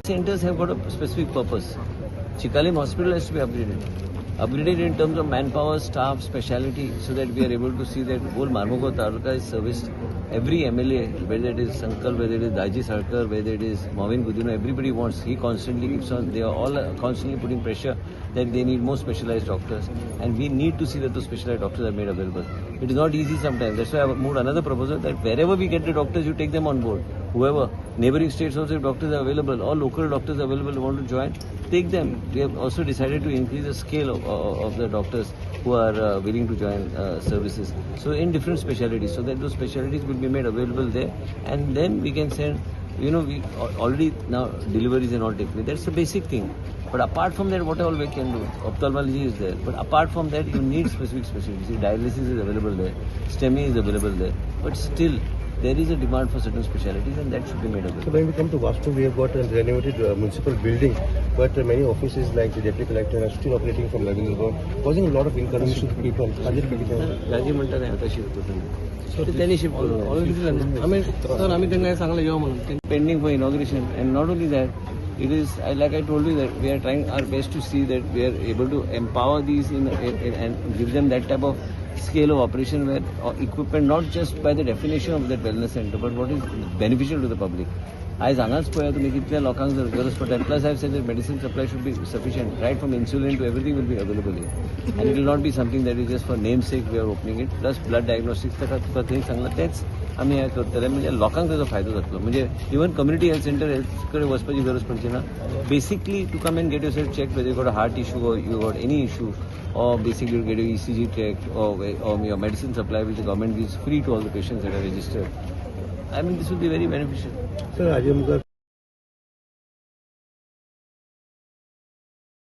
Centers have got a specific purpose. Chikalim Hospital has to be upgraded. Upgraded in terms of manpower, staff, speciality, so that we are able to see that whole Marmugao Taluka is serviced. Every MLA, whether it is Sankal, whether it is Daji Sarkar, whether it is Movin Gudino, everybody wants, he constantly keeps on, they are all constantly putting pressure that they need more specialized doctors. And we need to see that those specialized doctors are made available. It is not easy sometimes. That's why I moved another proposal that wherever we get the doctors, you take them on board. Whoever, neighboring states also, if doctors are available, or local doctors are available who want to join, take them. We have also decided to increase the scale of the doctors who are willing to join services. So in different specialties, so that those specialties will be made available there, and then we can send, we already now deliveries and all take place. That's the basic thing. But apart from that, what all we can do? Ophthalmology is there. But apart from that, you need specific specialties. Dialysis is available there. STEMI is available there. But still, there is a demand for certain specialties, and that should be made available. So when we come to Vastu, we have got a renovated municipal building, but many offices like the deputy collector are still operating from Ravindra Road, causing a lot of inconvenience to people. राजी म्हणतात आता shift करून त्यांनी shift करून pending for inauguration, and not only that, it is like I told you that we are trying our best to see that we are able to empower these and give them that type of scale of operation where equipment, not just by the definition of that wellness center, but what is beneficial to the public. आज हांगाच पळया तुमी कितल्या लोकांक जर गरज पडटा. Plus I have said that medicine supply should be sufficient, right from insulin to everything will be available here. And it will not be something that is just for namesake we are opening it. Plus blood diagnostics तुका थंय सांगला तेच आमी हे करतले, म्हणजे लोकांक ताजो फायदो जातलो. म्हणजे even community health centre health कडेन वचपाची गरज पडची ना. Basically to come and get yourself checked whether you got a heart issue or you got any issue, or basically you get your ECG checked, or your medicine supply which the government gives free to all the patients that are registered. I mean, this would be very beneficial. Sir,